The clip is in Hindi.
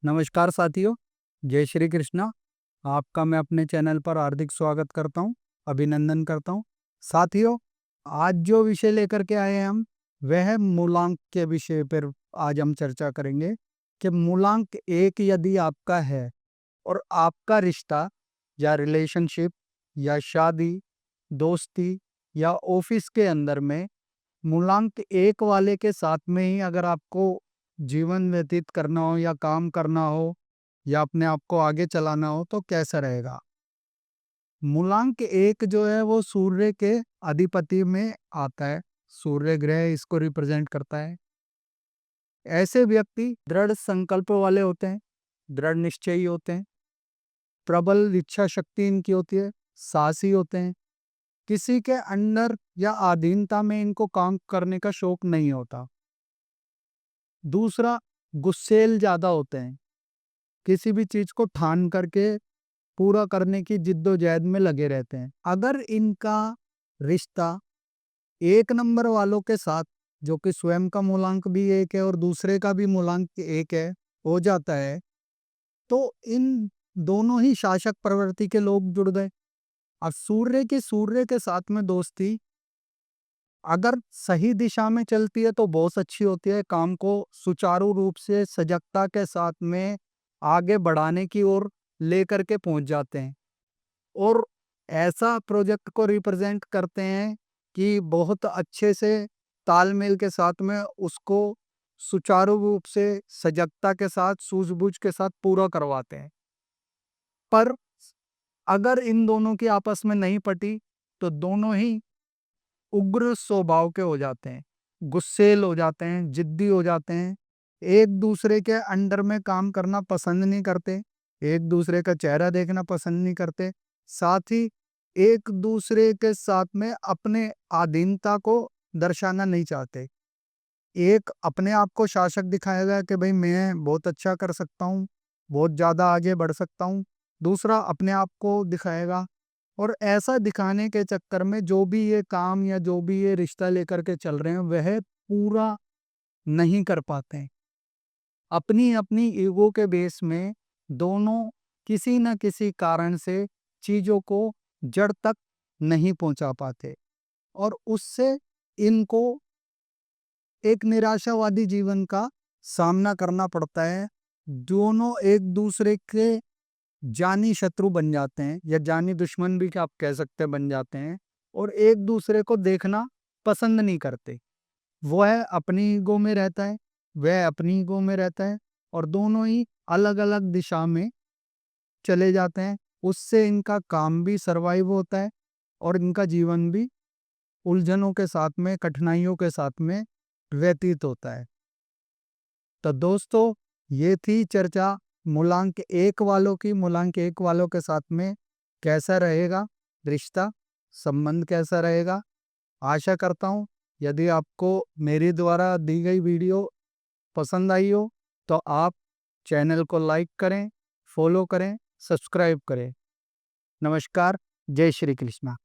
नमस्कार साथियों, जय श्री कृष्णा। आपका मैं अपने चैनल पर हार्दिक स्वागत करता हूं, अभिनंदन करता हूं। साथियों, आज जो विषय लेकर के आए हैं हम, वह है मूलांक के विषय पर आज हम चर्चा करेंगे कि मूलांक एक यदि आपका है और आपका रिश्ता या रिलेशनशिप या शादी, दोस्ती या ऑफिस के अंदर में मूलांक एक वाले के साथ में ही अगर आपको जीवन व्यतीत करना हो या काम करना हो या अपने आप को आगे चलाना हो तो कैसा रहेगा। मूलांक एक जो है वो सूर्य के अधिपति में आता है। सूर्य ग्रह इसको रिप्रेजेंट करता है। ऐसे व्यक्ति दृढ़ संकल्प वाले होते हैं, दृढ़ निश्चयी होते हैं, प्रबल इच्छा शक्ति इनकी होती है, साहसी होते हैं। किसी के अंडर या अधीनता में इनको काम करने का शौक नहीं होता। दूसरा, गुस्सैल ज्यादा होते हैं। किसी भी चीज को ठान करके पूरा करने की जिद्दोजहद में लगे रहते हैं। अगर इनका रिश्ता एक नंबर वालों के साथ, जो कि स्वयं का मूलांक भी एक है और दूसरे का भी मूलांक एक है, हो जाता है, तो इन दोनों ही शासक प्रवृत्ति के लोग जुड़ गए। अब सूर्य के साथ में दोस्ती अगर सही दिशा में चलती है तो बहुत अच्छी होती है। काम को सुचारू रूप से सजगता के साथ में आगे बढ़ाने की ओर लेकर के पहुंच जाते हैं और ऐसा प्रोजेक्ट को रिप्रेजेंट करते हैं कि बहुत अच्छे से तालमेल के साथ में उसको सुचारू रूप से सजगता के साथ, सूझबूझ के साथ पूरा करवाते हैं। पर अगर इन दोनों की आपस में नहीं पटी तो दोनों ही उग्र स्वभाव के हो जाते हैं, गुस्सैल हो जाते हैं, जिद्दी हो जाते हैं, एक दूसरे के अंडर में काम करना पसंद नहीं करते, एक दूसरे का चेहरा देखना पसंद नहीं करते, साथ ही एक दूसरे के साथ में अपने अधीनता को दर्शाना नहीं चाहते। एक अपने आप को शासक दिखाएगा कि भाई मैं बहुत अच्छा कर सकता हूँ, बहुत ज़्यादा आगे बढ़ सकता हूँ। दूसरा अपने आप को दिखाएगा और ऐसा दिखाने के चक्कर में जो भी ये काम या जो भी ये रिश्ता लेकर के चल रहे हैं वह पूरा नहीं कर पाते हैं। अपनी अपनी ईगो के बेस में दोनों किसी न किसी कारण से चीज़ों को जड़ तक नहीं पहुंचा पाते और उससे इनको एक निराशावादी जीवन का सामना करना पड़ता है। दोनों एक दूसरे के जानी शत्रु बन जाते हैं या जानी दुश्मन भी क्या आप कह सकते हैं बन जाते हैं और एक दूसरे को देखना पसंद नहीं करते। वह अपनी ईगो में रहता है, वह अपनी ईगो में रहता है और दोनों ही अलग अलग दिशा में चले जाते हैं। उससे इनका काम भी सरवाइव होता है और इनका जीवन भी उलझनों के साथ में, कठिनाइयों के साथ में व्यतीत होता है। तो दोस्तों, ये थी चर्चा मूलांक एक वालों की। मूलांक एक वालों के साथ में कैसा रहेगा रिश्ता, संबंध कैसा रहेगा। आशा करता हूँ यदि आपको मेरी द्वारा दी गई वीडियो पसंद आई हो तो आप चैनल को लाइक करें, फॉलो करें, सब्सक्राइब करें। नमस्कार, जय श्री कृष्णा।